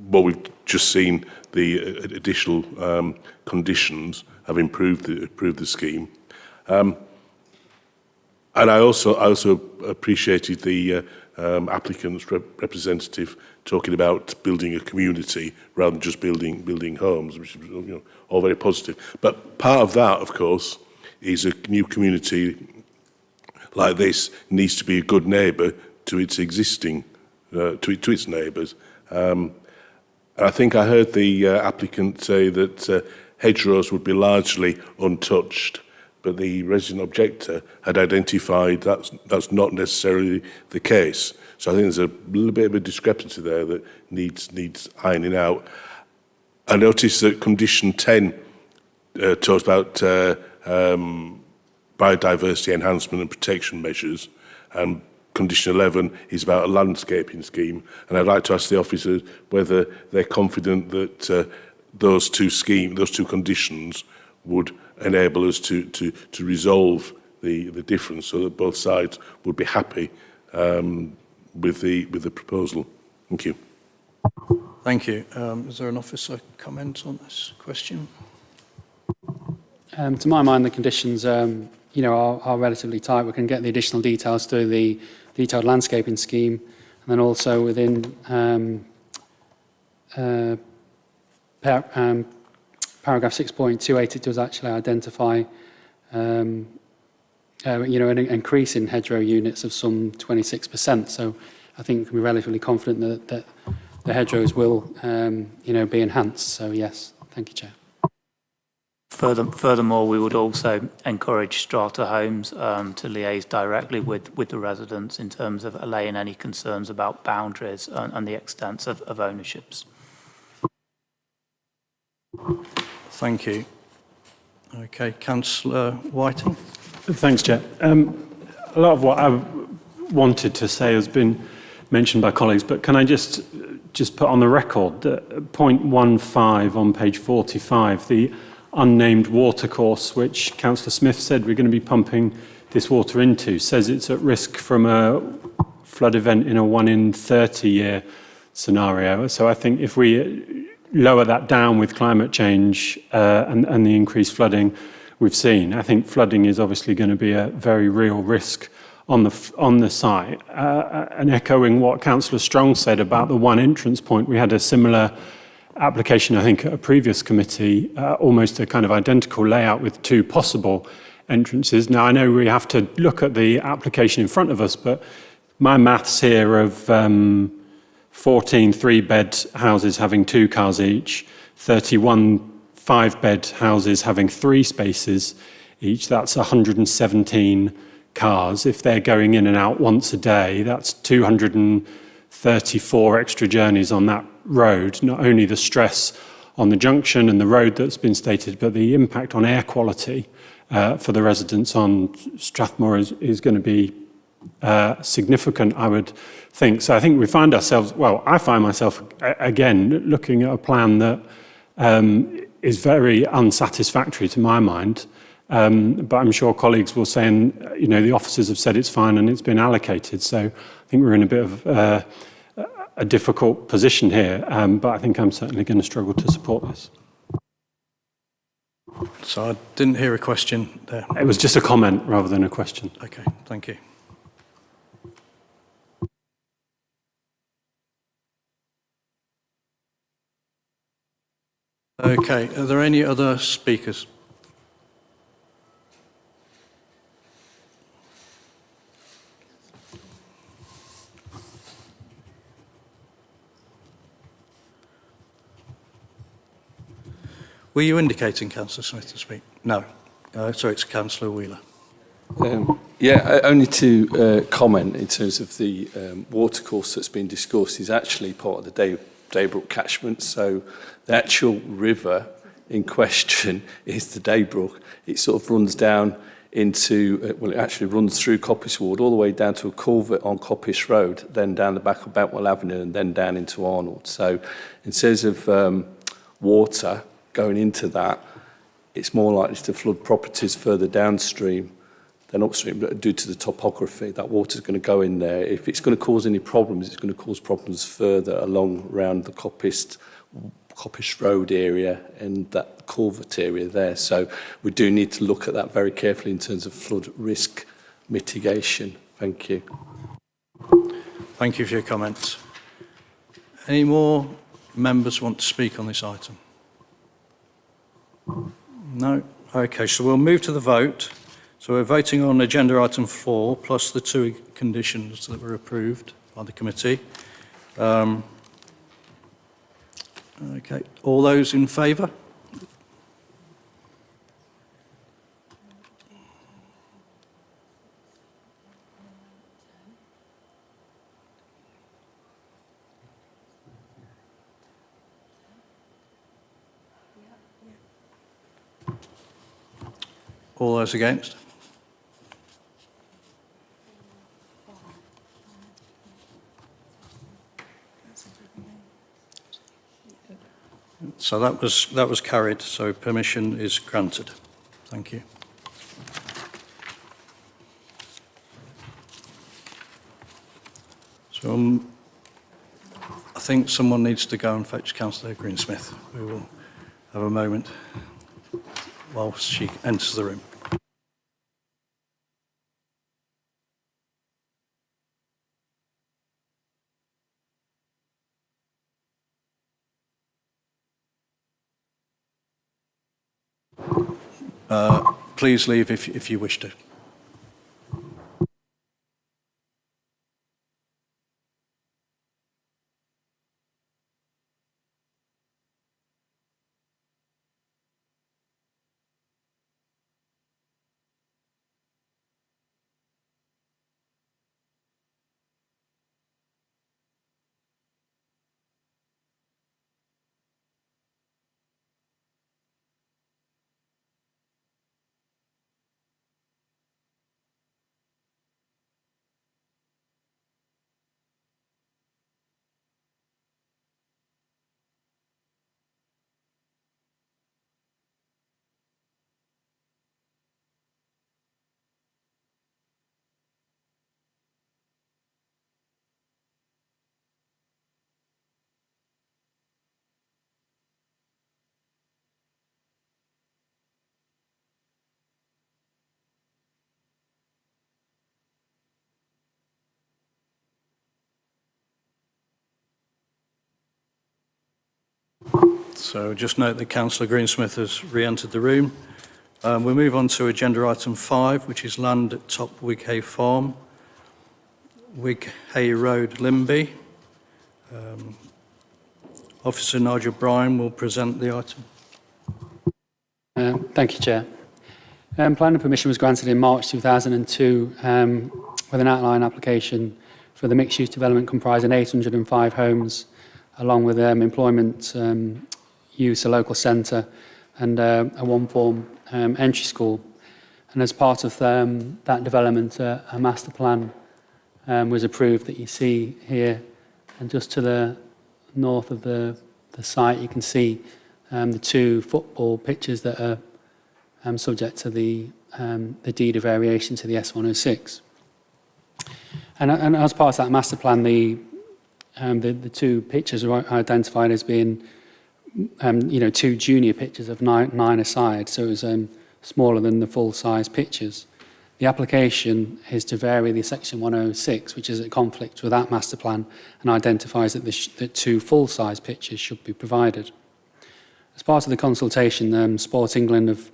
what we've just seen, the additional conditions have improved the scheme. And I also appreciated the applicant's representative talking about building a community rather than just building homes, which is all very positive. But part of that, of course, is a new community like this needs to be a good neighbour to its existing, to its neighbours. I think I heard the applicant say that hedgerows would be largely untouched, but the resident objector had identified that's not necessarily the case. So I think there's a little bit of a discrepancy there that needs ironing out. I noticed that condition 10 talks about biodiversity enhancement and protection measures, and condition 11 is about a landscaping scheme. And I'd like to ask the officers whether they're confident that those two conditions would enable us to resolve the difference, so that both sides would be happy with the proposal. Thank you. Thank you. Is there an officer comment on this question? To my mind, the conditions are relatively tight. We can get the additional details through the detailed landscaping scheme, and then also within paragraph 6.28, it does actually identify an increase in hedgerow units of some 26%. So I think we can be relatively confident that the hedgerows will be enhanced. So yes, thank you, Chair. Furthermore, we would also encourage strata homes to liaise directly with the residents in terms of allaying any concerns about boundaries and the extent of ownerships. Thank you. Okay, Councillor Whiting. Thanks, Chair. A lot of what I wanted to say has been mentioned by colleagues, but can I just put on the record that point 15 on page 45, the unnamed watercourse, which Councillor Smith said we're going to be pumping this water into, says it's at risk from a flood event in a 1 in 30 year scenario. So I think if we lower that down with climate change and the increased flooding we've seen, I think flooding is obviously going to be a very real risk on the site. And echoing what Councillor Strong said about the one entrance point, we had a similar application, I think, at a previous committee, almost a kind of identical layout with 2 possible entrances. Now, I know we have to look at the application in front of us, but my maths here of 14 3-bed houses having 2 cars each, 31 5-bed houses having 3 spaces each, that's 117 cars. If they're going in and out once a day, that's 234 extra journeys on that road. Not only the stress on the junction and the road that's been stated, but the impact on air quality for the residents on Strathmore is going to be significant, I would think. So I think we find ourselves, well, I find myself, again, looking at a plan that is very unsatisfactory to my mind. But I'm sure colleagues will say, and the officers have said it's fine and it's been allocated. So I think we're in a bit of a difficult position here. But I think I'm certainly going to struggle to support this. So I didn't hear a question there. It was just a comment rather than a question. Okay, thank you. Okay, are there any other speakers? Were you indicating, Councillor Smith, to speak? No. Sorry, it's Councillor Wheeler. Only to comment in terms of the watercourse that's been discussed is actually part of the Daybrook catchment. So the actual river in question is the Daybrook. It sort of runs down into, well, it actually runs through Coppice Ward all the way down to a culvert on Coppice Road, then down the back of Bentwell Avenue and then down into Arnold. So in terms of water going into that, it's more likely to flood properties further downstream than upstream, but due to the topography, that water's going to go in there. If it's going to cause any problems, it's going to cause problems further along around the Coppice Road area and that culvert area there. So we do need to look at that very carefully in terms of flood risk mitigation. Thank you. Thank you for your comments. Any more members want to speak on this item? No? Okay, so we'll move to the vote. So we're voting on agenda item 4 plus the 2 conditions that were approved by the committee. Okay, all those in favour? All those against? So that was carried, so permission is granted. Thank you. So I think someone needs to go and fetch Councillor Greensmith. We will have a moment whilst she enters the room. Please leave if you wish to. So just note that Councillor Greensmith has re-entered the room. We'll move on to agenda item 5, which is land at Top Wighay Farm, Wighay Road, Limby. Officer Nigel Bryan will present the item. Thank you, Chair. Planning permission was granted in March 2002 with an outline application for the mixed-use development comprising 805 homes, along with employment, use, a local centre and a one-form entry school. And as part of that development, a master plan was approved that you see here. And just to the north of the site, you can see the 2 football pitches that are subject to the deed of variation to the S106. And as part of that master plan, the 2 pitches are identified as being, 2 junior pitches of 9 aside, so it was smaller than the full-size pitches. The application is to vary the section 106, which is at conflict with that master plan, and identifies that the 2 full-size pitches should be provided. As part of the consultation, Sport England have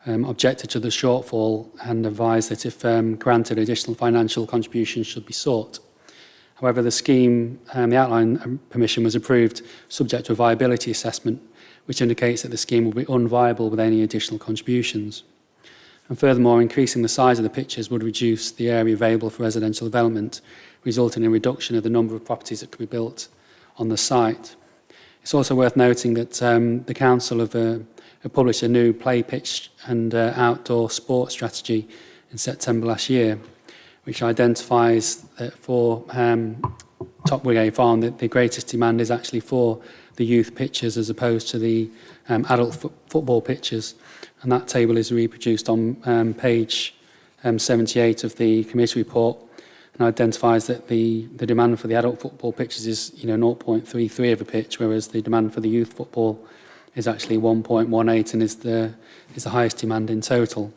objected to the shortfall and advised that if granted, additional financial contributions should be sought. However, the scheme, the outline permission was approved subject to a viability assessment, which indicates that the scheme will be unviable with any additional contributions. And furthermore, increasing the size of the pitches would reduce the area available for residential development, resulting in a reduction of the number of properties that could be built on the site. It's also worth noting that the council have published a new play pitch and outdoor sports strategy in September last year, which identifies that for Top Wighay Farm, the greatest demand is actually for the youth pitches as opposed to the adult football pitches. And that table is reproduced on page 78 of the committee report, and identifies that the demand for the adult football pitches is 0.33 of a pitch, whereas the demand for the youth football is actually 1.18 and is the highest demand in total.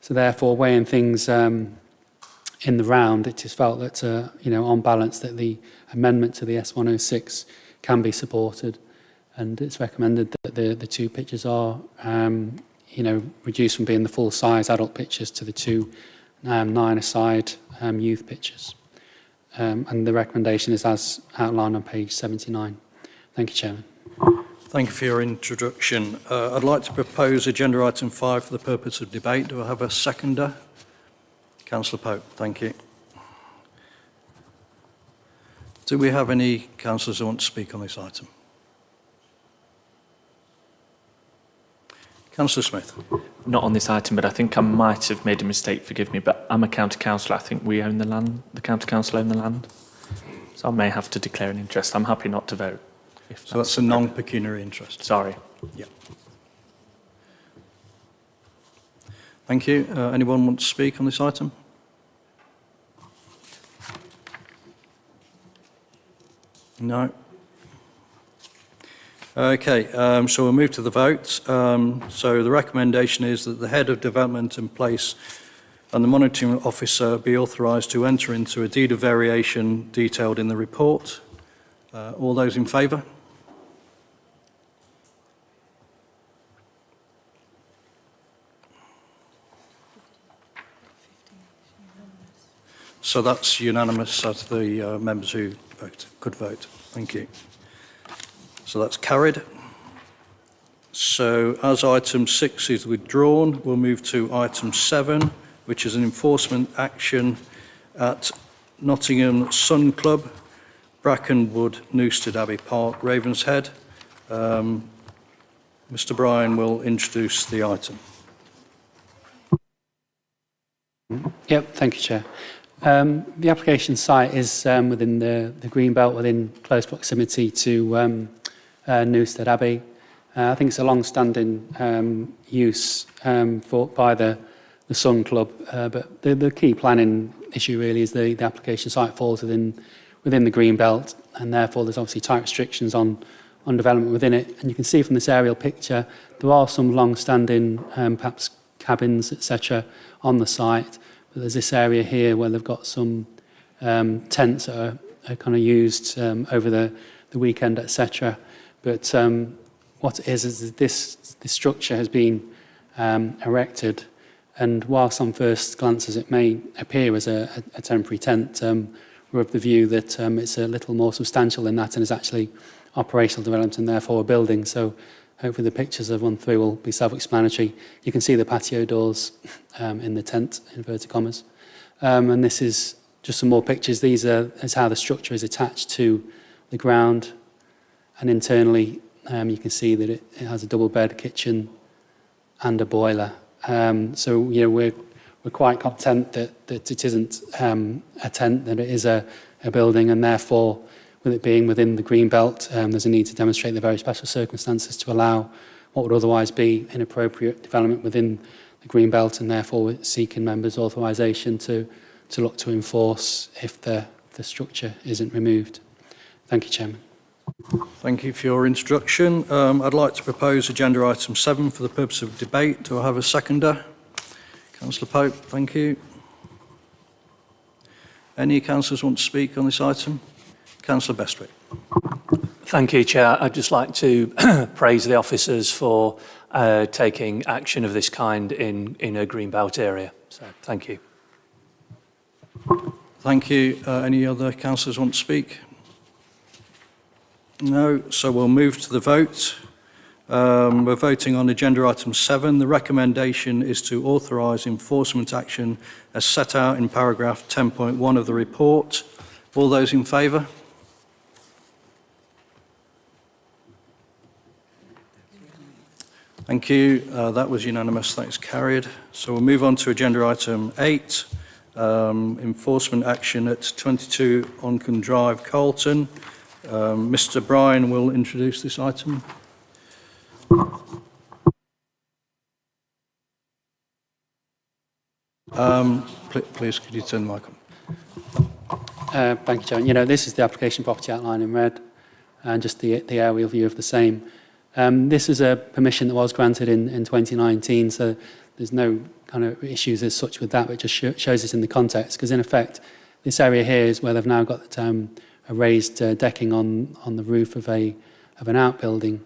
So therefore, weighing things in the round, it is felt that on balance that the amendment to the S106 can be supported, and it's recommended that the 2 pitches are reduced from being the full size adult pitches to the 2 9-a-side youth pitches. And the recommendation is as outlined on page 79. Thank you, Chairman. Thank you for your introduction. I'd like to propose agenda item 5 for the purpose of debate. Do I have a seconder? Councillor Pope, thank you. Do we have any councillors who want to speak on this item? Councillor Smith. Not on this item, but I think I might have made a mistake, forgive me, but I'm a county councillor. I think we own the land, the county council own the land. So I may have to declare an interest. I'm happy not to vote. So that's a non-pecuniary interest? Sorry. Yeah. Thank you. Anyone want to speak on this item? No. Okay, so we'll move to the vote. So the recommendation is that the head of development and place and the monitoring officer be authorised to enter into a deed of variation detailed in the report. All those in favour? So that's unanimous as the members who could vote. Thank you. So that's carried. So as item 6 is withdrawn, we'll move to item 7, which is an enforcement action at Nottingham Sun Club, Brackenwood, Newstead Abbey Park, Ravenshead. Mr. Bryan will introduce the item. Yep, thank you, Chair. The application site is within the green belt, within close proximity to Newstead Abbey. I think it's a long-standing use by the Sun Club, but the key planning issue really is the application site falls within the green belt, and therefore there's obviously tight restrictions on development within it. And you can see from this aerial picture there are some long-standing perhaps cabins, etc., on the site. But there's this area here where they've got some tents that are kind of used over the weekend, etc. But what it is this structure has been erected, and whilst on first glances it may appear as a temporary tent, we're of the view that it's a little more substantial than that and is actually operational development and therefore a building. So hopefully the pictures I've run through will be self-explanatory. You can see the patio doors in the tent, in inverted commas. And this is just some more pictures. These is how the structure is attached to the ground. And internally, you can see that it has a double bed, kitchen, and a boiler. So we're quite content that it isn't a tent, that it is a building, and therefore, with it being within the green belt, there's a need to demonstrate the very special circumstances to allow what would otherwise be inappropriate development within the green belt, and therefore we're seeking members' authorisation to look to enforce if the structure isn't removed. Thank you, Chairman. Thank you for your introduction. I'd like to propose agenda item 7 for the purpose of debate. Do I have a seconder? Councillor Pope, thank you. Any councillors want to speak on this item? Councillor Bestwick. Thank you, Chair. I'd just like to praise the officers for taking action of this kind in a greenbelt area. So, thank you. Thank you. Any other councillors want to speak? No, so we'll move to the vote. We're voting on agenda item 7. The recommendation is to authorise enforcement action as set out in paragraph 10.1 of the report. All those in favour? Thank you. That was unanimous. That's carried. So we'll move on to agenda item 8, enforcement action at 22 Oncombe Drive, Carlton. Mr. Bryan will introduce this item. Please, could you turn the mic on? Thank you, Chairman. This is the application property outline in red, and just the aerial view of the same. This is a permission that was granted in 2019, so there's no kind of issues as such with that, but it just shows us in the context, because in effect, this area here is where they've now got a raised decking on the roof of an outbuilding,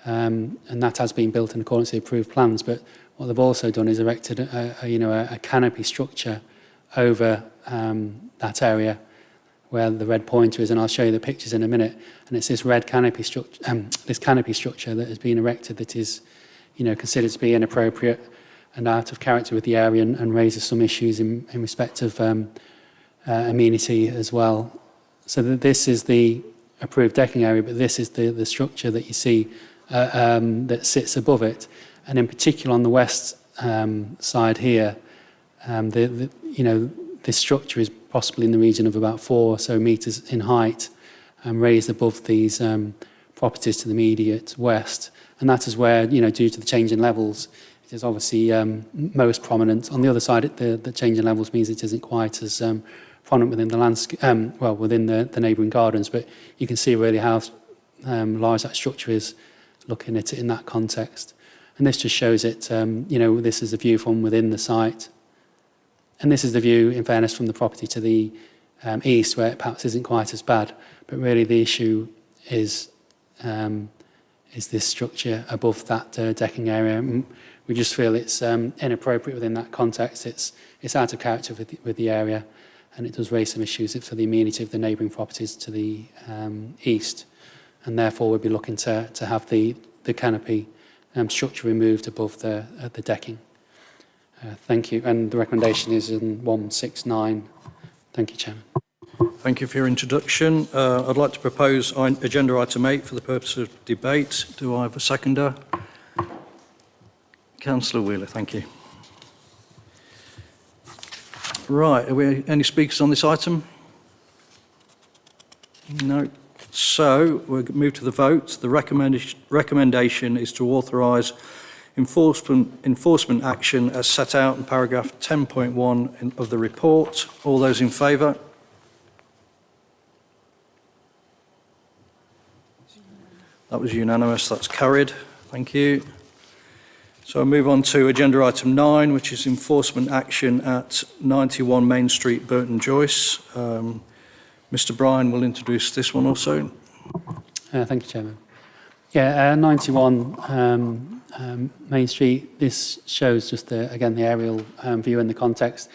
and that has been built in accordance with the approved plans. But what they've also done is erected a canopy structure over that area where the red pointer is, and I'll show you the pictures in a minute. And it's this red canopy structure, that has been erected that is, considered to be inappropriate and out of character with the area, and raises some issues in respect of amenity as well. So that this is the approved decking area, but this is the structure that you see that sits above it, and in particular on the west side here, this structure is possibly in the region of about 4 or so metres in height, raised above these properties to the immediate west, and that is where, due to the change in levels, it is obviously most prominent. On the other side, the change in levels means it isn't quite as prominent within the landscape, within the neighbouring gardens, but you can see really how large that structure is looking at it in that context. And this just shows it, this is the view from within the site. And this is the view, in fairness, from the property to the east, where it perhaps isn't quite as bad. But really the issue is this structure above that decking area. We just feel it's inappropriate within that context. It's out of character with the area, and it does raise some issues for the amenity of the neighbouring properties to the east. And therefore we'll be looking to have the canopy structure removed above the decking. Thank you. And the recommendation is in 169. Thank you, Chairman. Thank you for your introduction. I'd like to propose agenda item 8 for the purpose of debate. Do I have a seconder? Councillor Wheeler, thank you. Right, are we any speakers on this item? No. So we'll move to the vote. The recommendation is to authorise enforcement action as set out in paragraph 10.1 of the report. All those in favour? That was unanimous. That's carried. Thank you. So I'll move on to agenda item 9, which is enforcement action at 91 Main Street, Burton Joyce. Mr. Bryan will introduce this one also. Thank you, Chairman. Yeah, 91 Main Street. This shows just, again, the aerial view and the context.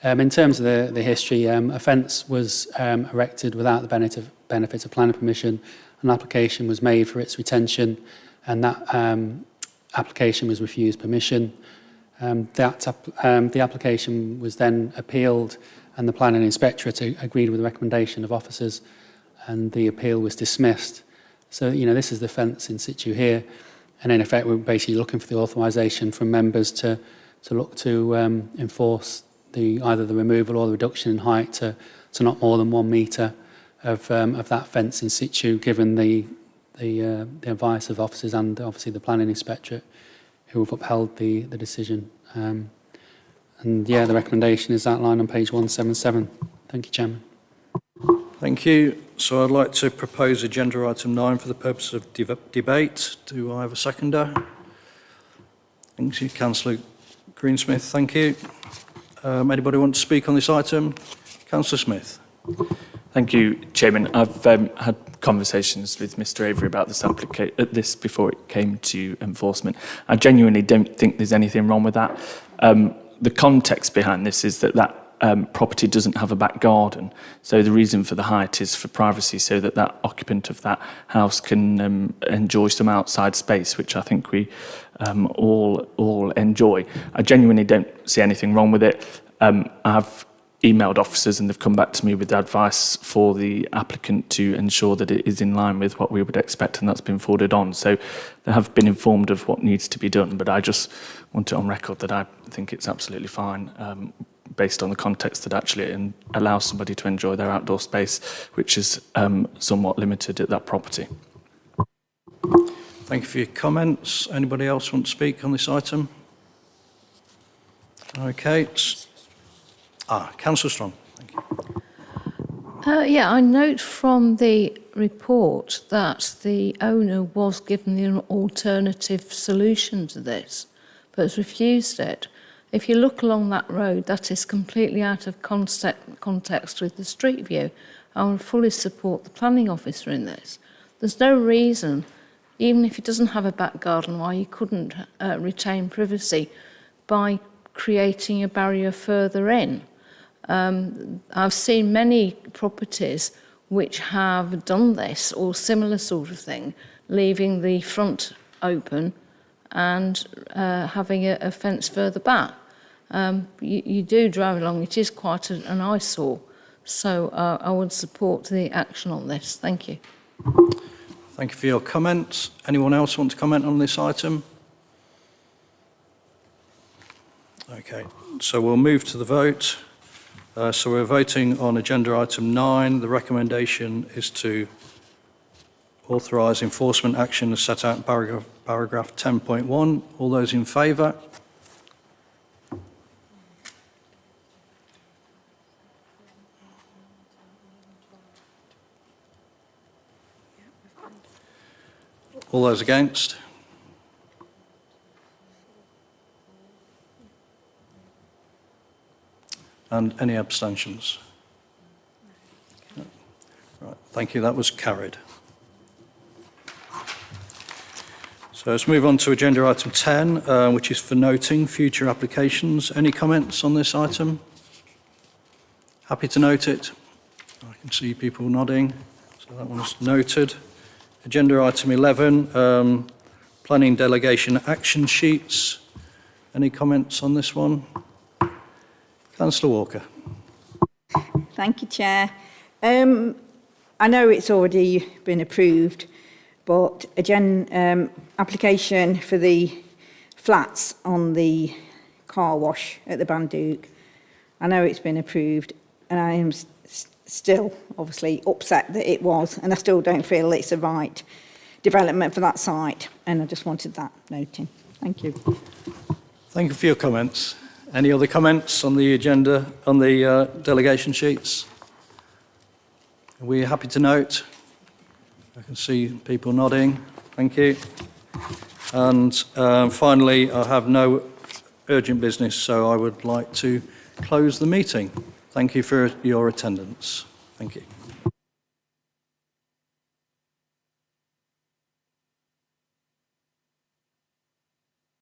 In terms of the history, a fence was erected without the benefit of planning permission. An application was made for its retention, and that application was refused permission. The application was then appealed, and the planning inspectorate agreed with the recommendation of officers, and the appeal was dismissed. So, this is the fence in situ here, and in effect, we're basically looking for the authorisation from members to look to enforce either the removal or the reduction in height to not more than 1 metre of that fence in situ, given the advice of officers and obviously the planning inspectorate who have upheld the decision. And yeah, the recommendation is outlined on page 177. Thank you, Chairman. Thank you. So I'd like to propose agenda item 9 for the purpose of debate. Do I have a seconder? Thank you, Councillor Greensmith. Thank you. Anybody want to speak on this item? Councillor Smith. Thank you, Chairman. I've had conversations with Mr Avery about this before it came to enforcement. I genuinely don't think there's anything wrong with that. The context behind this is that property doesn't have a back garden, so the reason for the height is for privacy, so that occupant of that house can enjoy some outside space, which I think we all enjoy. I genuinely don't see anything wrong with it. I've emailed officers and they've come back to me with advice for the applicant to ensure that it is in line with what we would expect, and that's been forwarded on. So they have been informed of what needs to be done, but I just want it on record that I think it's absolutely fine, based on the context that actually it allows somebody to enjoy their outdoor space, which is somewhat limited at that property. Thank you for your comments. Anybody else want to speak on this item? Okay. Councillor Strong. Thank you. Yeah, I note from the report that the owner was given an alternative solution to this, but has refused it. If you look along that road, that is completely out of context with the street view. I will fully support the planning officer in this. There's no reason, even if it doesn't have a back garden, why you couldn't retain privacy by creating a barrier further in. I've seen many properties which have done this or similar sort of thing, leaving the front open and having a fence further back. You do drive along, it is quite an eyesore, so I would support the action on this. Thank you. Thank you for your comments. Anyone else want to comment on this item? Okay, so we'll move to the vote. So we're voting on agenda item 9. The recommendation is to authorise enforcement action as set out in paragraph 10.1. All those in favour? All those against? And any abstentions? Right, thank you, that was carried. So let's move on to agenda item 10, which is for noting future applications. Any comments on this item? Happy to note it. I can see people nodding, so that one's noted. Agenda item 11, planning delegation action sheets. Any comments on this one? Councillor Walker. Thank you, Chair. I know it's already been approved, but application for the flats on the car wash at the Banduke, I know it's been approved, and I am still obviously upset that it was, and I still don't feel it's the right development for that site, and I just wanted that noting. Thank you. Thank you for your comments. Any other comments on the agenda, on the delegation sheets? Are we happy to note? I can see people nodding. Thank you. And finally, I have no urgent business, so I would like to close the meeting. Thank you for your attendance. Thank you.